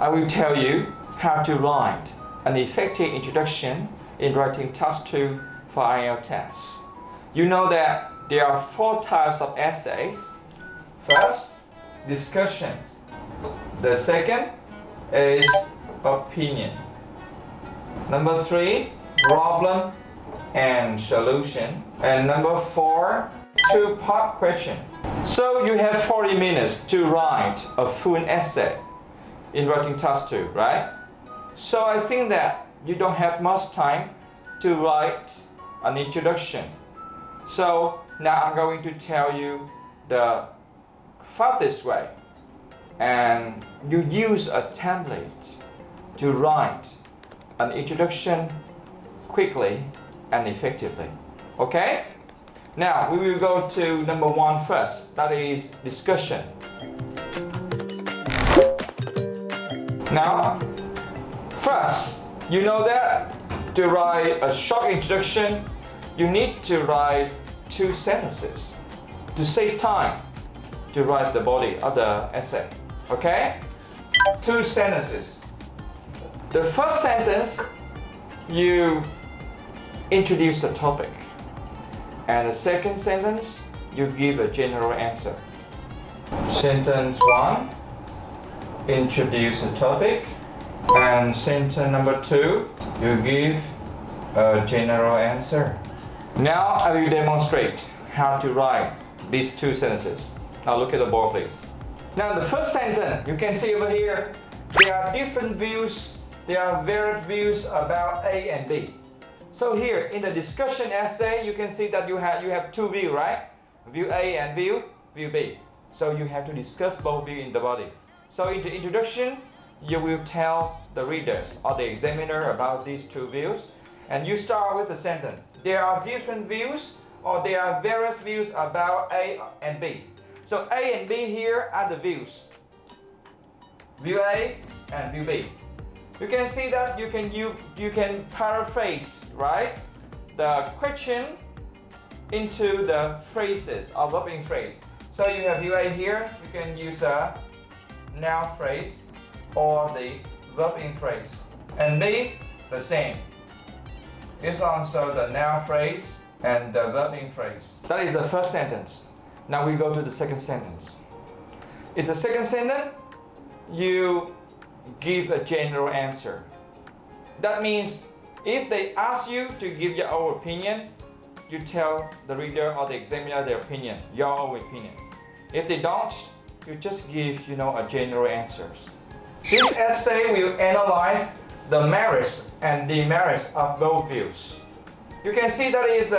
I will tell you how to write an effective introduction in writing task 2 for IELTS test. You know that there are 4 types of essays. First, discussion. The second is opinion. Number 3, problem and solution. And number 4, 2-part question. So you have 40 minutes to write a full essay in writing task 2, right? So I think that you don't have much time to write an introduction. So now I'm going to tell you the fastest way, and you use a template to write an introduction quickly and effectively. Okay? Now we will go to number 1 first, that is discussion. Now, first, you know that to write a short introduction, you need to write 2 sentences to save time to write the body of the essay. Okay? 2 sentences. The first sentence, you introduce the topic. And the second sentence, you give a general answer. Sentence 1, introduce the topic. And sentence number 2, you give a general answer. Now I will demonstrate how to write these 2 sentences. Now look at the board, please. Now the first sentence, you can see over here, there are different views, there are varied views about A and B. So here in the discussion essay, you can see that you have 2 views, right? View A and view B. So you have to discuss both views in the body. So in the introduction, you will tell the readers or the examiner about these 2 views, and you start with the sentence. There are different views, or there are various views about A and B. So A and B here are the views. View A and view B. You can see that you can paraphrase, right, the question into the phrases or verbing phrase. So you have view A here, you can use a noun phrase or the verbing phrase. And B, the same. It's also the noun phrase and the verbing phrase. That is the first sentence. Now we go to the second sentence. It's the second sentence, you give a general answer. That means if they ask you to give your own opinion, you tell the reader or the examiner their opinion, your own opinion. If they don't, you just give, a general answer. This essay will analyze the merits and demerits of both views. You can see that is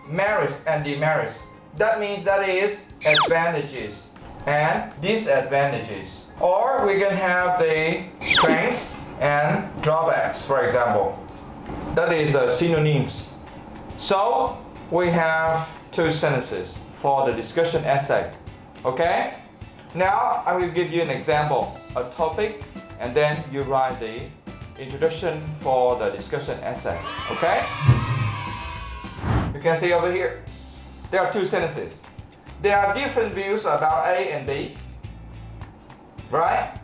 merits and demerits. That means that is advantages and disadvantages. Or we can have the strengths and drawbacks, for example. That is the synonyms. So we have 2 sentences for the discussion essay. Okay? Now I will give you an example, a topic, and then you write the introduction for the discussion essay. Okay? You can see over here, there are 2 sentences. There are different views about A and B. Right?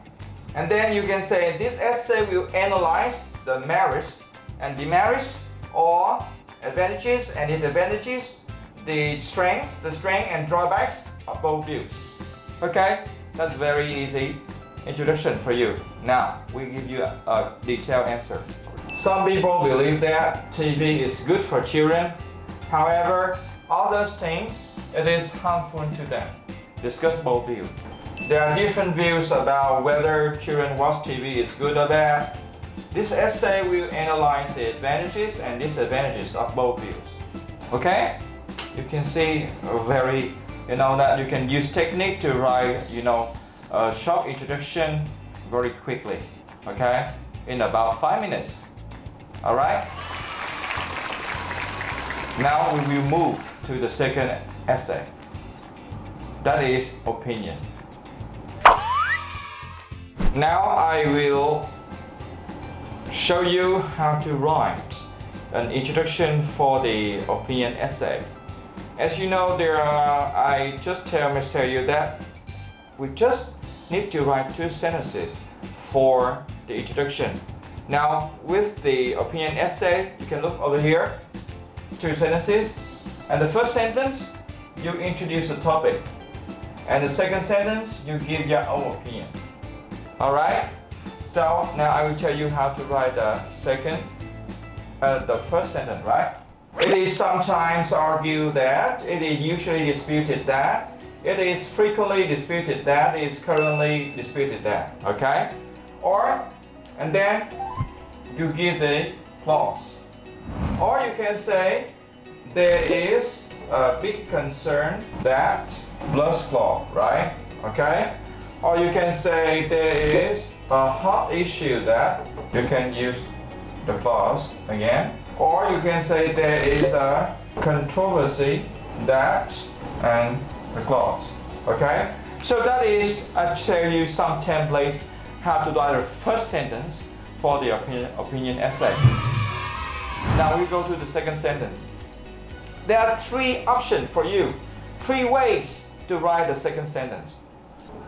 And then you can say this essay will analyze the merits and demerits, or advantages and disadvantages, the strength and drawbacks of both views. Okay? That's very easy introduction for you. Now we give you a detailed answer. Some people believe that TV is good for children. However, all those things, it is harmful to them. Discuss both views. There are different views about whether children watch TV is good or bad. This essay will analyze the advantages and disadvantages of both views. Okay? You can see that you can use technique to write, a short introduction very quickly. Okay? In about 5 minutes. Alright? Now we will move to the second essay. That is opinion. Now I will show you how to write an introduction for the opinion essay. As you know, I just tell you that we just need to write 2 sentences for the introduction. Now, with the opinion essay, you can look over here, 2 sentences. And the first sentence, you introduce the topic. And the second sentence, you give your own opinion. Alright? So, now I will tell you how to write the first sentence, right? It is sometimes argued that, it is usually disputed that, it is frequently disputed that, it is currently disputed that, okay? Or, and then you give the clause. Or you can say, there is a big concern that plus clause, right? Okay? Or you can say there is a hot issue that, you can use the clause again. Or you can say there is a controversy that, and the clause. Okay? So that is, I tell you some templates how to write the first sentence for the opinion essay. Now we go to the second sentence. There are 3 options for you, 3 ways to write the second sentence.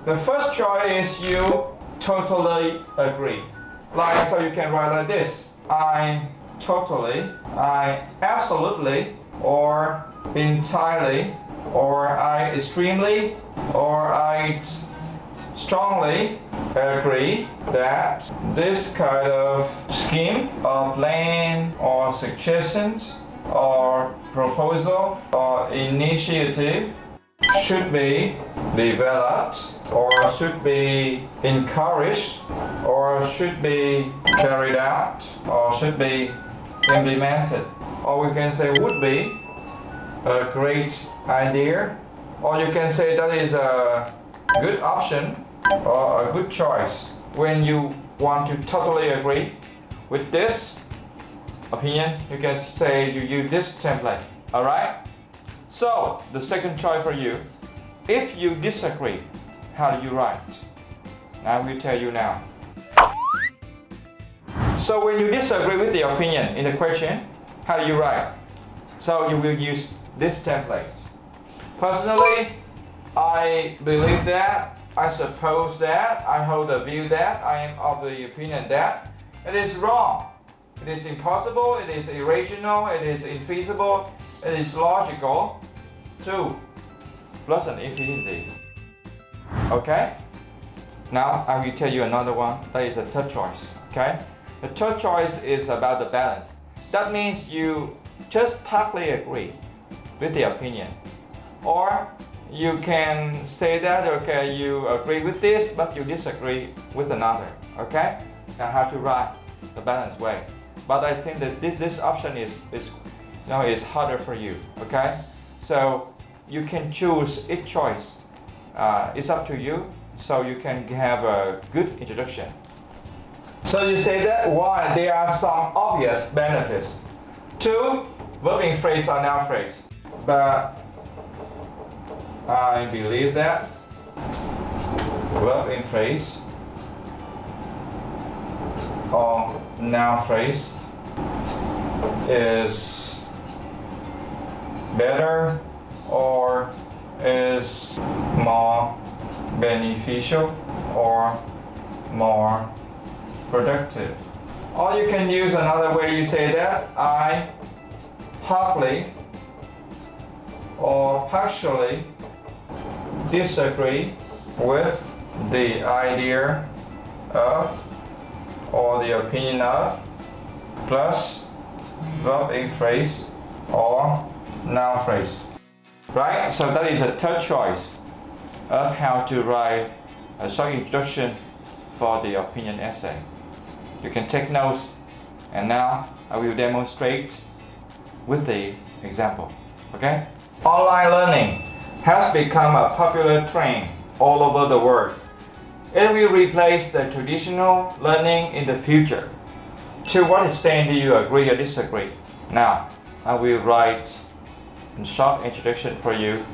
The first choice is you totally agree. Like, so you can write like this. I totally, I absolutely, or entirely, or I extremely, or I strongly agree that this kind of scheme or plan or suggestions or proposal or initiative should be developed or should be encouraged or should be carried out or should be implemented. Or we can say would be a great idea, or you can say that is a good option or a good choice. When you want to totally agree with this opinion, you can say you use this template. Alright? So, the second choice for you, if you disagree, how do you write? I will tell you now. So when you disagree with the opinion in the question, how do you write? So you will use this template. Personally, I believe that, I suppose that, I hold the view that, I am of the opinion that it is wrong. It is impossible, it is irrational, it is infeasible, it is logical to plus an infinity. Okay? Now I will tell you another one, that is the third choice. Okay? The third choice is about the balance. That means you just partly agree with the opinion. Or you can say that, okay, you agree with this, but you disagree with another. Okay? Now how to write the balanced way. But I think that this option is harder for you. Okay? So you can choose each choice. It's up to you. So you can have a good introduction. So you say that why there are some obvious benefits to verb in phrase or noun phrase. But I believe that verb in phrase or noun phrase is better or is more beneficial or more productive. Or you can use another way, you say that I partly or partially disagree with the idea of or the opinion of plus verb in phrase or noun phrase. Right? So that is a third choice of how to write a short introduction for the opinion essay. You can take notes, and now I will demonstrate with the example. Okay? Online learning has become a popular trend all over the world. It will replace the traditional learning in the future. To what extent do you agree or disagree? Now, I will write a short introduction for you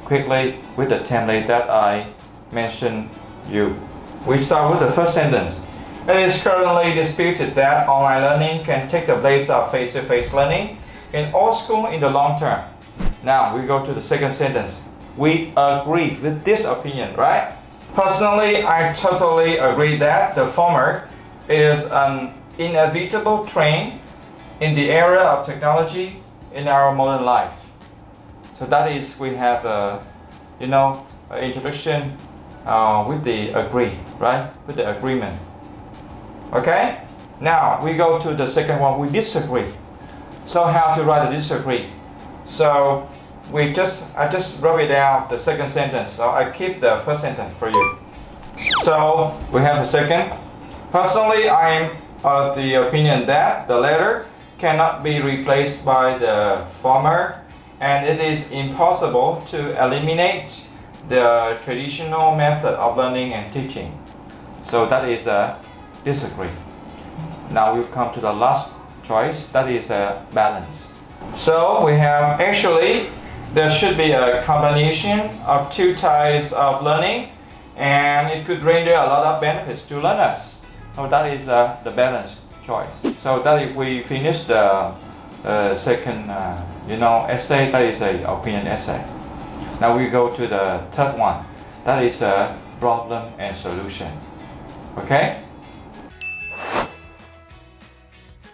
quickly with the template that I mentioned you. We start with the first sentence. It is currently disputed that online learning can take the place of face-to-face learning in all schools in the long term. Now we go to the second sentence. We agree with this opinion, right? Personally, I totally agree that the former is an inevitable trend in the area of technology in our modern life. So that is, we have introduction with the agree, right? With the agreement. Okay? Now we go to the second one, we disagree. So how to write a disagree? So I just wrote it down the second sentence. So I keep the first sentence for you. So we have the second. Personally, I am of the opinion that the latter cannot be replaced by the former, and it is impossible to eliminate the traditional method of learning and teaching. So that is a disagree. Now we've come to the last choice, that is a balance. So we have actually there should be a combination of two types of learning, and it could render a lot of benefits to learners. So that is the balanced choice. So that if we finish the second essay, that is a opinion essay. Now we go to the third one, that is a problem and solution. Okay?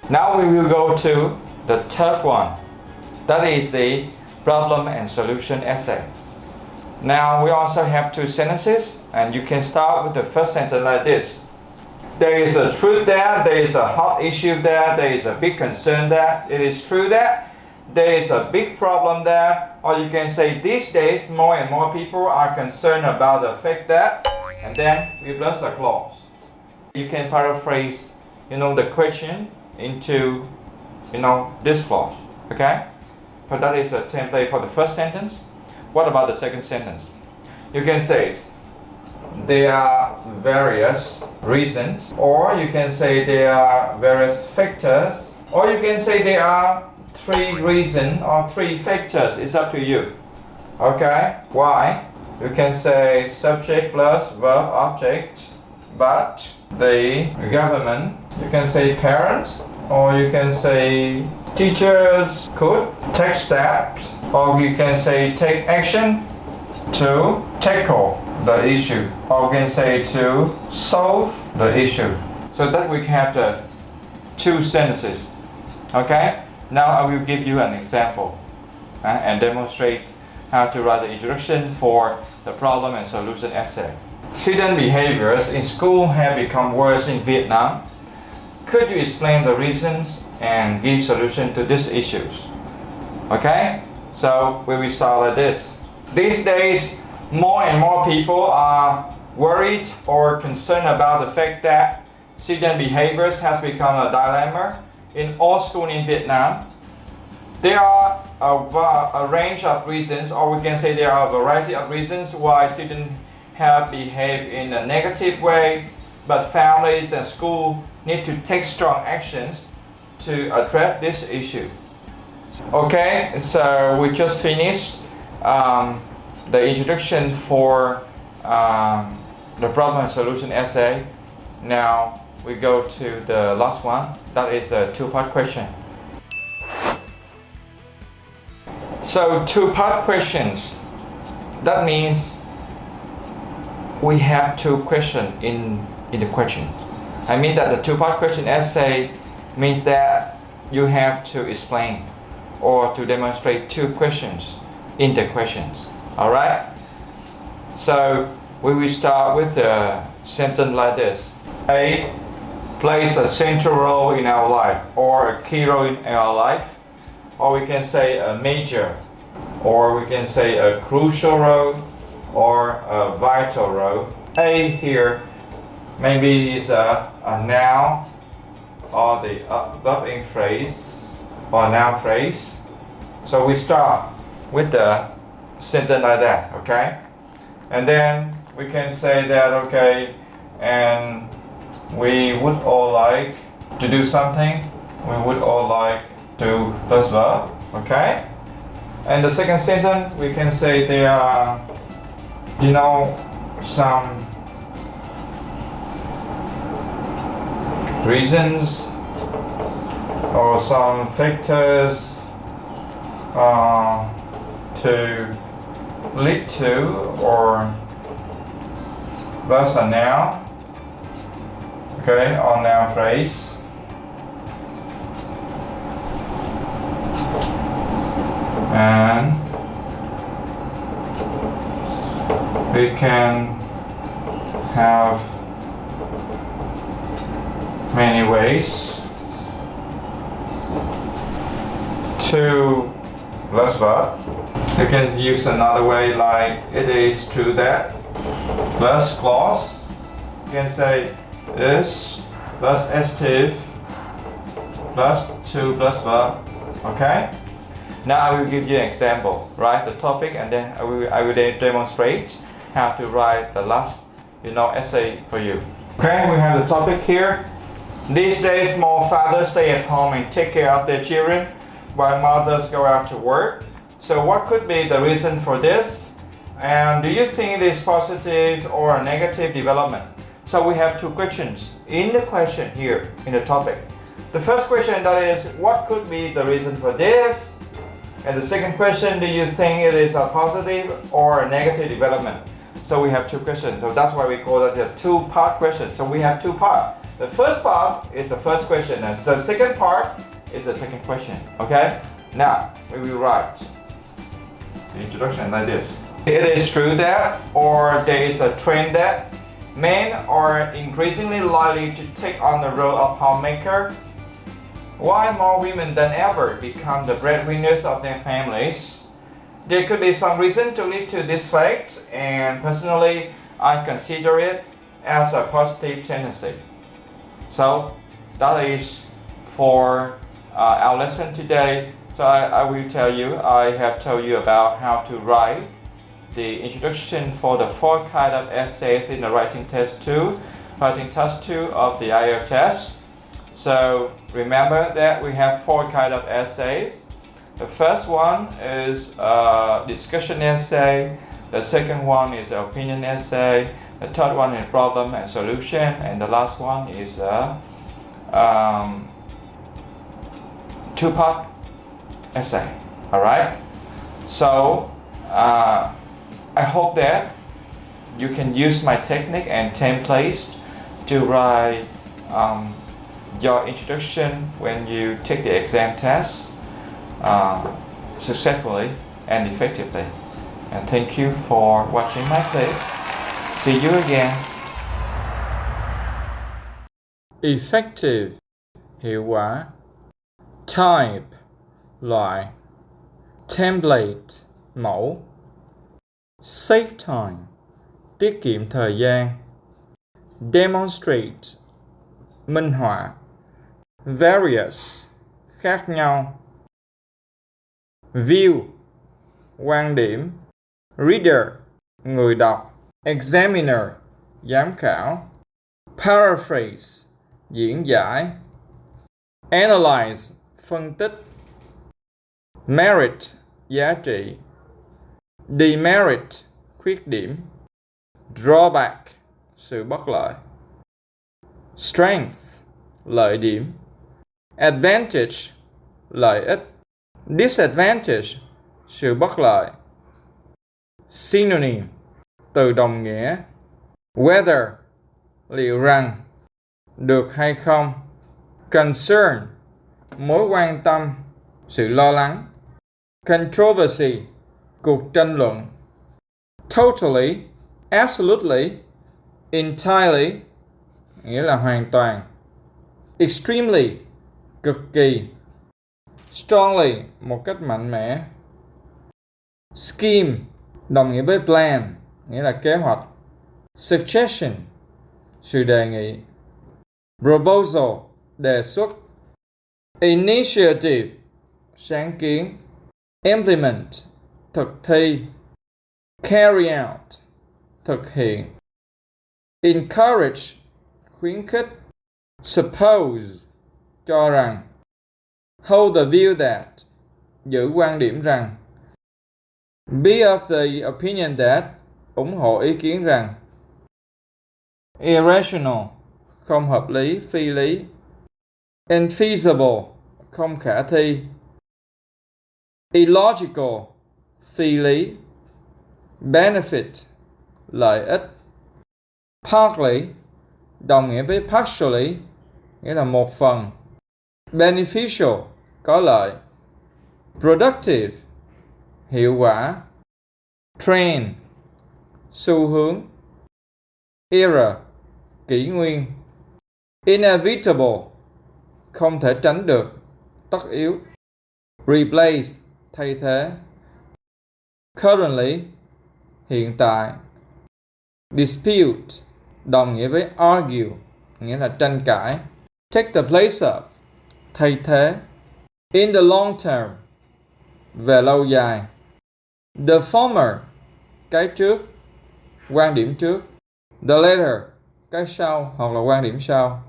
Now we will go to the third one, that is the problem and solution essay. Now we also have two sentences, and you can start with the first sentence like this. There is a truth there is a hot issue there is a big concern there. It is true that there is a big problem there. Or you can say these days more and more people are concerned about the fact that, and then we plus a clause. You can paraphrase the question into this clause. Okay? So that is a template for the first sentence. What about the second sentence? You can say there are various reasons, or you can say there are various factors, or you can say there are three reasons or three factors. It's up to you. Okay? Why? You can say subject plus verb object, but the government, you can say parents, or you can say teachers could take steps, or you can say take action to tackle the issue, or we can say to solve the issue. So that we have the two sentences. Okay? Now I will give you an example and demonstrate how to write the introduction for the problem and solution essay. Student behaviors in school have become worse in Vietnam. Could you explain the reasons and give solution to these issues? Okay? So we will start like this. These days, more and more people are worried or concerned about the fact that student behaviors has become a dilemma in all schools in Vietnam. There are a range of reasons, or we can say there are a variety of reasons why students have behaved in a negative way, but families and schools need to take strong actions to address this issue. Okay, so we just finished the introduction for the problem and solution essay. Now we go to the last one, that is a two-part question. So two-part questions, that means we have two questions in the question. I mean that the two-part question essay means that you have to explain or to demonstrate two questions in the questions. Alright? So we will start with the sentence like this. A plays a central role in our life, or a key role in our life, or we can say a major, or we can say a crucial role, or a vital role. A here maybe is a noun, or the above phrase, or noun phrase. So we start with the sentence like that, okay? And then we can say that, okay, and we would all like to do something. We would all like to plus verb, okay? And the second sentence, we can say there are, some reasons or some factors to lead to or plus a noun. Okay, or noun phrase. And we can have many ways to plus verb. You can use another way like it is true that plus clause. You can say is plus adjective plus to plus verb. Okay? Now I will give you an example. Write the topic and then I will demonstrate how to write the last essay for you. Okay, we have the topic here. These days more fathers stay at home and take care of their children while mothers go out to work. So what could be the reason for this? And do you think it is positive or a negative development? So we have two questions in the question here in the topic. The first question, that is, what could be the reason for this? And the second question, do you think it is a positive or a negative development? So we have two questions. So that's why we call it a two-part question. So we have two parts. The first part is the first question, and the second part is the second question. Okay? Now we will write the introduction like this. It is true that, or there is a trend that men are increasingly likely to take on the role of homemaker, while more women than ever become the breadwinners of their families. There could be some reason to lead to this fact, and personally, I consider it as a positive tendency. So that is for our lesson today. So I will tell you, I have told you about how to write the introduction for the 4 kind of essays in the writing test 2 of the IELTS test. So remember that we have 4 kind of essays. The first one is a discussion essay. The second one is an opinion essay. The third one is problem and solution. And the last one is a 2-part essay. Alright? So I hope that you can use my technique and templates to write your introduction when you take the exam test successfully and effectively. And thank you for watching my clip. See you again. Effective, hiệu quả. Type, loại. Template, mẫu. Save time, tiết kiệm thời gian. Demonstrate, minh họa. Various, khác nhau. View, quan điểm. Reader, người đọc. Examiner, giám khảo. Paraphrase, diễn giải. Analyze, phân tích. Merit, giá trị. Demerit, khuyết điểm. Drawback, sự bất lợi. Strength, lợi điểm. Advantage, lợi ích. Disadvantage, sự bất lợi. Synonym, từ đồng nghĩa. Whether, liệu rằng. Được hay không. Concern, mối quan tâm, sự lo lắng. Controversy, cuộc tranh luận. Totally, absolutely, entirely, nghĩa là hoàn toàn. Extremely, cực kỳ. Strongly, một cách mạnh mẽ. Scheme, đồng nghĩa với plan, nghĩa là kế hoạch. Suggestion, sự đề nghị. Proposal, đề xuất. Initiative, sáng kiến. Implement, thực thi. Carry out, thực hiện. Encourage, khuyến khích. Suppose, cho rằng. Hold the view that, giữ quan điểm rằng. Be of the opinion that, ủng hộ ý kiến rằng. Irrational, không hợp lý, phi lý. Infeasible, không khả thi. Illogical, phi lý. Benefit, lợi ích. Partly đồng nghĩa với partially, nghĩa là một phần. Beneficial, có lợi. Productive, hiệu quả. Trend, xu hướng. Era, kỷ nguyên. Inevitable, không thể tránh được, tất yếu. Replace, thay thế. Currently, hiện tại. Dispute, đồng nghĩa với argue, nghĩa là tranh cãi. Take the place of, thay thế. In the long term, về lâu dài. The former, cái trước, quan điểm trước. The latter, cái sau hoặc là quan điểm sau.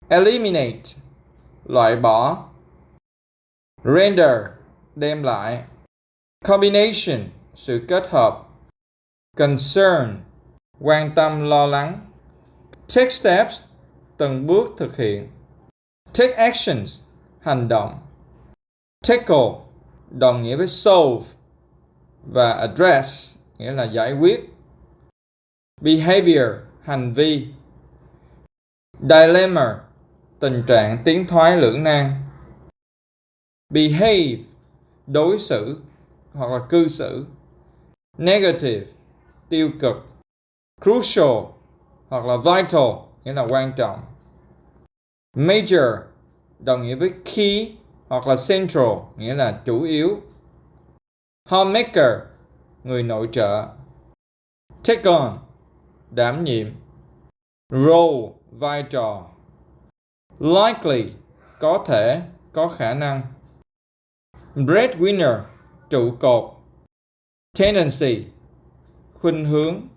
Eliminate, loại bỏ. Render, đem lại. Combination, sự kết hợp. Concern, quan tâm, lo lắng. Take steps, từng bước thực hiện. Take actions, hành động. Tackle, đồng nghĩa với solve và address, nghĩa là giải quyết. Behavior, hành vi. Dilemma, tình trạng tiến thoái lưỡng nan. Behave, đối xử hoặc là cư xử. Negative, tiêu cực. Crucial hoặc là vital, nghĩa là quan trọng. Major, đồng nghĩa với key hoặc là central, nghĩa là chủ yếu. Homemaker, người nội trợ. Take on, đảm nhiệm. Role, vai trò. Likely, có thể, có khả năng. Breadwinner, trụ cột. Tendency, khuynh hướng.